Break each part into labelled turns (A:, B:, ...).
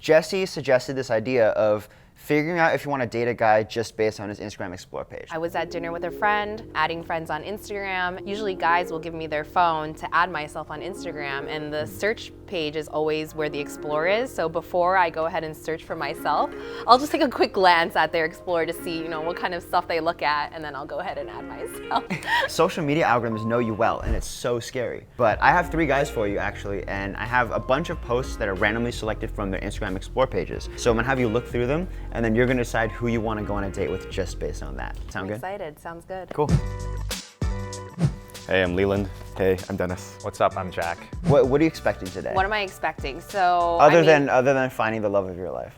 A: Jesse suggested this idea of figuring out if you want to date a guy just based on his Instagram Explore page.
B: I was at dinner with a friend, adding friends on Instagram. Usually guys will give me their phone to add myself on Instagram, and the search page is always where the Explore is. So before I go ahead and search for myself, I'll just take a quick glance at their Explore to see, what kind of stuff they look at, and then I'll go ahead and add myself.
A: Social media algorithms know you well, and it's so scary. But I have 3 guys for you, actually, and I have a bunch of posts that are randomly selected from their Instagram Explore pages. So I'm gonna have you look through them, and then you're gonna decide who you wanna go on a date with just based on that. Sound good?
B: Excited, sounds good.
A: Cool.
C: Hey, I'm Leland.
D: Hey, I'm Dennis.
C: What's up? I'm Jack.
A: What are you expecting today?
B: What am I expecting? So,
A: Other than finding the love of your life.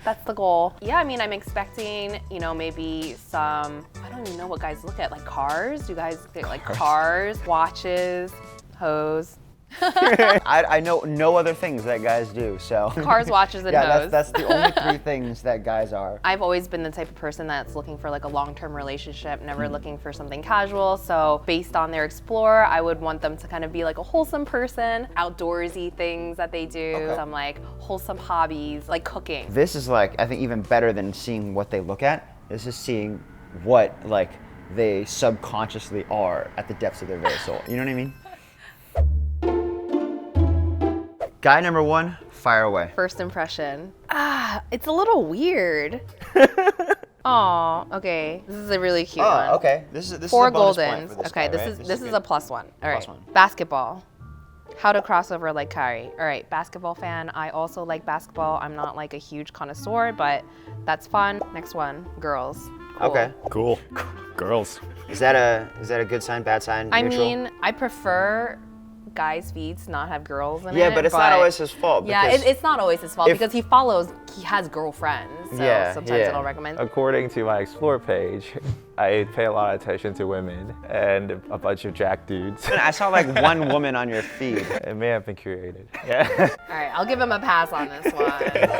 B: That's the goal. Yeah, I'm expecting, maybe some, I don't even know what guys look at, like cars? Do guys get like cars, watches, hoes?
A: I know no other things that guys do, so.
B: Cars, watches, and
A: yeah,
B: hoes.
A: that's the only 3 things that guys are.
B: I've always been the type of person that's looking for like a long-term relationship, never looking for something casual. So based on their Explore, I would want them to kind of be like a wholesome person, outdoorsy things that they do, some like wholesome hobbies, like cooking.
A: This is like, I think even better than seeing what they look at. This is seeing what like they subconsciously are at the depths of their very soul. You know what I mean? Guy number 1, fire away.
B: First impression. It's a little weird. Aw, okay. This is a really cute one.
A: Oh, okay. This is
B: 4
A: a bonus point
B: goldens.
A: for this
B: Okay,
A: guy, right?
B: this is a +1. All right.
A: +1.
B: Basketball. How to cross over like Kyrie. All right, basketball fan. I also like basketball. I'm not like a huge connoisseur, but that's fun. Next one, girls. Cool.
A: Okay.
C: Cool. Girls.
A: Is that a good sign, bad sign,
B: I
A: neutral?
B: mean, I prefer guys' feeds not have girls in it.
A: Yeah, but it's not always his fault.
B: Yeah,
A: because
B: it's not always his fault because he has girlfriends. So
A: Yeah,
B: sometimes
A: yeah.
B: it'll recommend.
C: According to my Explore page, I pay a lot of attention to women and a bunch of Jack dudes.
A: I saw like 1 woman on your feed.
C: It may have been curated. Yeah.
B: All right, I'll give him a pass on this one.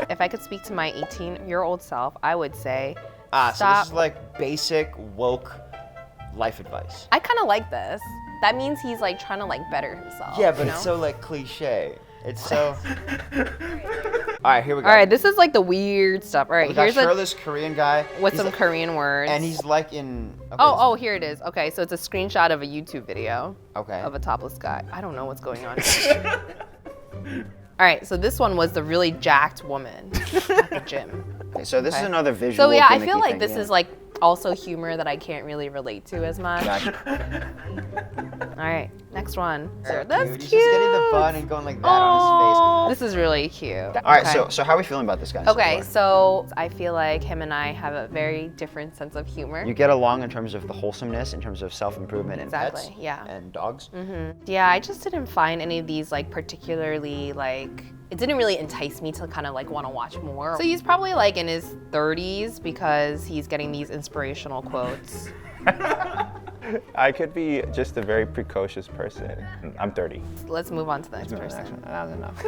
B: If I could speak to my 18-year-old self, I would say,
A: So
B: stop.
A: this is like basic woke life advice.
B: I kind of like this. That means he's like trying to like better himself.
A: Yeah, but
B: you know?
A: it's so like cliche. It's so. All right, here we go.
B: All right, this is like the weird stuff. All right,
A: We got
B: here's
A: shirtless Korean guy.
B: with
A: He's
B: some
A: like-
B: Korean words.
A: And he's like in. Okay,
B: Oh, here it is. Okay, so it's a screenshot of a YouTube video
A: Okay.
B: of a topless guy. I don't know what's going on. All right, so this one was the really jacked woman at the gym.
A: Okay, so this is
B: Okay.
A: another visual.
B: So yeah, I
A: gimmicky
B: feel like
A: thing,
B: this
A: yeah.
B: is like also humor that I can't really relate to as much.
A: Gotcha.
B: All right, next one.
A: So
B: That's
A: cute.
B: cute.
A: He's just getting the bun and going like that on his face.
B: This is really cute.
A: All right,
B: Okay.
A: so how are we feeling about this guy? so
B: Okay,
A: far?
B: so I feel like him and I have a very different sense of humor.
A: You get along in terms of the wholesomeness, in terms of self-improvement and
B: Exactly,
A: pets
B: yeah.
A: and dogs.
B: Yeah, I just didn't find any of these like particularly like, it didn't really entice me to kind of like want to watch more. So he's probably like in his 30s because he's getting these inspirational quotes.
C: I could be just a very precocious person. I'm 30.
B: Let's move on to the next person.
A: That was enough.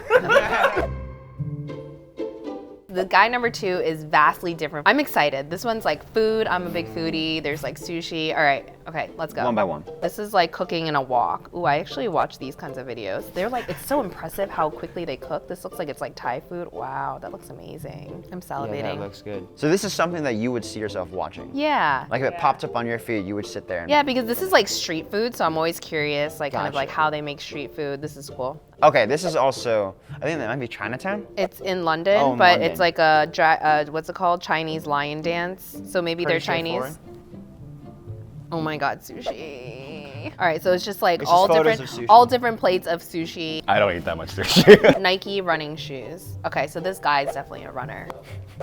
B: The guy number 2 is vastly different. I'm excited. This one's like food. I'm a big foodie. There's like sushi. All right, okay, let's go.
A: One by one.
B: This is like cooking in a wok. Ooh, I actually watch these kinds of videos. They're like, it's so impressive how quickly they cook. This looks like it's like Thai food. Wow, that looks amazing. I'm salivating.
A: Yeah, that looks good. So this is something that you would see yourself watching.
B: Yeah.
A: Like if it popped up on your feed, you would sit there and.
B: Yeah, because this is like street food, so I'm always curious, like kind of
A: Gotcha.
B: like how they make street food. This is cool.
A: Okay, this is also. I think that might be Chinatown.
B: It's in London,
A: Oh, in
B: but
A: London.
B: it's like a what's it called? Chinese lion dance. So maybe
A: Pretty
B: they're Chinese.
A: straightforward.
B: Oh my God, sushi. All right, so it's just like
A: It's
B: all
A: just photos
B: different,
A: of sushi.
B: all different plates of sushi.
C: I don't eat that much sushi.
B: Nike running shoes. Okay, so this guy is definitely a runner.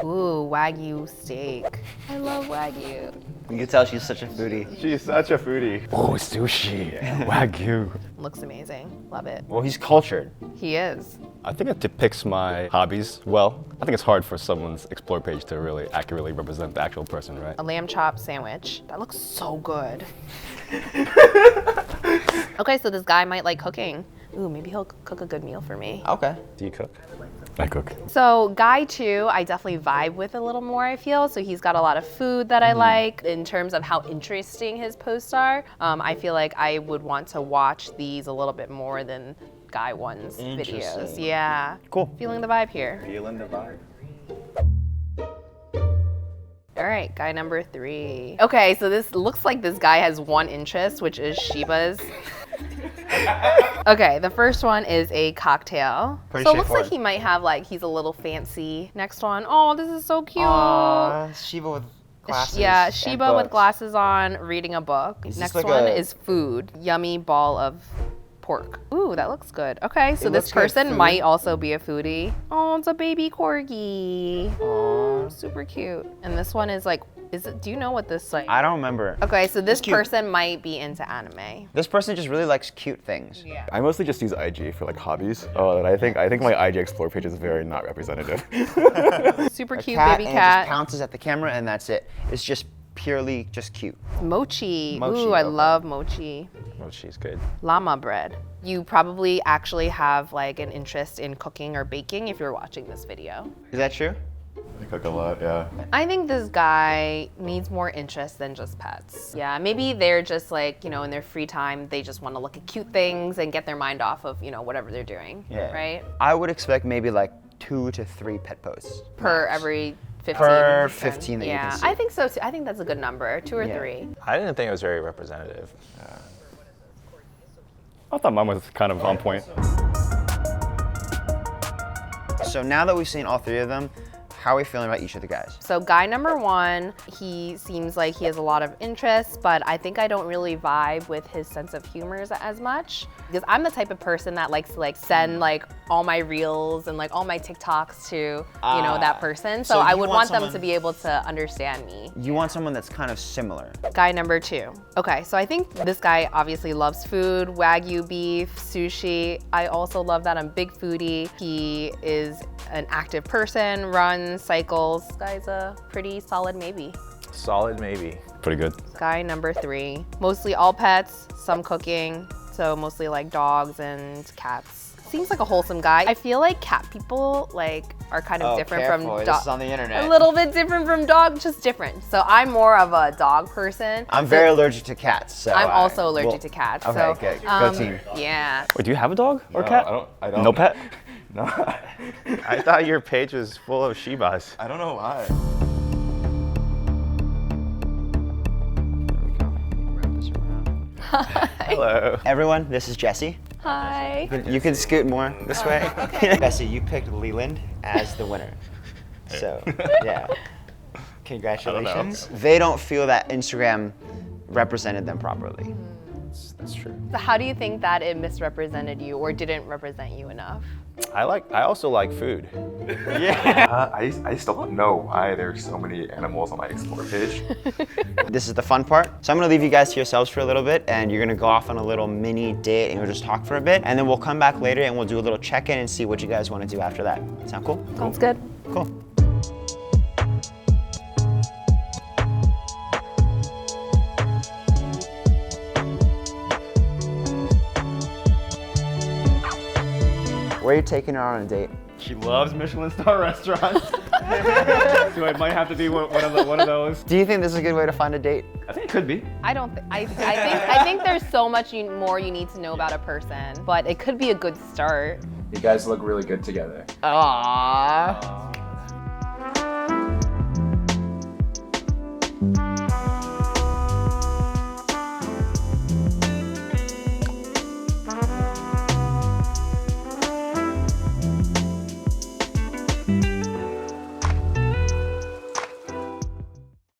B: Ooh, Wagyu steak. I love Wagyu.
A: You can tell she's such a foodie.
C: She's such a foodie. Oh, sushi. Wagyu.
B: Looks amazing. Love it.
A: Well, he's cultured.
B: He is.
C: I think it depicts my hobbies well. I think it's hard for someone's Explore page to really accurately represent the actual person, right?
B: A lamb chop sandwich. That looks so good. Okay, so this guy might like cooking. Ooh, maybe he'll cook a good meal for me.
A: Okay.
C: Do you cook? I cook.
B: So guy 2, I definitely vibe with a little more, I feel. So he's got a lot of food that I like. In terms of how interesting his posts are, I feel like I would want to watch these a little bit more than guy ones videos.
A: Interesting.
B: Yeah.
A: Cool.
B: Feeling the vibe here.
C: Feeling the vibe.
B: All right, guy number 3. Okay, so this looks like this guy has one interest, which is shibas. Okay, the first one is a cocktail.
A: Pretty
B: So it looks like
A: straightforward.
B: he might have like, he's a little fancy. Next one, oh, this is so cute.
A: Shiba with glasses.
B: Yeah,
A: and
B: Shiba with
A: books.
B: glasses on, reading a book.
A: Is this
B: Next
A: like
B: one
A: a-
B: is food. Yummy ball of pork. Ooh, that looks good. Okay, so
A: It
B: this
A: looks good,
B: person
A: food.
B: might also be a foodie. Oh, it's a baby corgi. Oh, super cute. And this one is like, do you know what this like?
A: I don't remember.
B: Okay, so this
A: cute.
B: person might be into anime.
A: This person just really likes cute things.
B: Yeah.
C: I mostly just use IG for like hobbies. And I think my IG Explore page is very not representative.
B: Super
A: A
B: cute
A: cat,
B: baby
A: and it
B: cat.
A: just pounces at the camera and that's it. It's just purely just cute.
B: Mochi.
A: Mochi,
B: Ooh, I
A: okay.
B: love mochi.
C: Oh, she's good.
B: Llama bread. You probably actually have like an interest in cooking or baking if you're watching this video.
A: Is that true?
C: I cook a lot, yeah.
B: I think this guy needs more interest than just pets. Yeah, maybe they're just like, in their free time, they just want to look at cute things and get their mind off of, whatever they're doing, right?
A: I would expect maybe like 2 to 3 pet posts.
B: Per
A: max.
B: every 15.
A: Per 15 that you
B: yeah,
A: can see.
B: I think so too. I think that's a good number, 2 or 3.
D: I didn't think it was very representative.
C: I thought mine was kind of on point.
A: So now that we've seen all 3 of them, how are we feeling about each of the guys?
B: So guy number 1, he seems like he has a lot of interests, but I think I don't really vibe with his sense of humor as much. Because I'm the type of person that likes to like send like all my reels and like all my TikToks to, that person. So
A: so
B: I
A: you
B: would
A: want
B: want them to
A: someone-
B: be able to understand me.
A: You want someone that's kind of similar.
B: Guy number 2. Okay, so I think this guy obviously loves food, Wagyu beef, sushi. I also love that. I'm a big foodie. He is an active person, runs, cycles. This guy's a pretty solid maybe.
D: Solid maybe.
C: Pretty good.
B: Guy number 3. Mostly all pets, some cooking. So mostly like dogs and cats. Seems like a wholesome guy. I feel like cat people are kind of different from
A: This is
B: dogs.
A: on the internet.
B: A little bit different from dog, just different. So I'm more of a dog person.
A: I'm very allergic to cats, so
B: I'm also
A: well,
B: allergic to cats.
A: Okay,
B: so,
A: good. Go team.
B: Yeah.
C: Wait, do you have a dog or cat?
E: I don't.
C: No pet?
E: No.
D: I thought your page was full of shibas.
E: I don't know why.
D: Hello.
A: Everyone, this is Jesse.
B: Hi.
A: You can scoot more this way. Bessie, you picked Leland as the winner. So, yeah. Congratulations. They don't feel that Instagram represented them properly.
D: That's true.
B: So how do you think that it misrepresented you or didn't represent you enough?
D: I also like food.
E: I still don't know why there's so many animals on my Explore page.
A: This is the fun part. So I'm gonna leave you guys to yourselves for a little bit and you're gonna go off on a little mini date and we'll just talk for a bit and then we'll come back later and we'll do a little check-in and see what you guys wanna do after that. Sound cool?
B: Sounds good.
A: Cool. Where are you taking her on a date?
C: She loves Michelin star restaurants. So it might have to be one of those.
A: Do you think this is a good way to find a date?
C: I think it could be.
B: I think there's so much more you need to know about a person, but it could be a good start.
E: You guys look really good together.
A: Aww.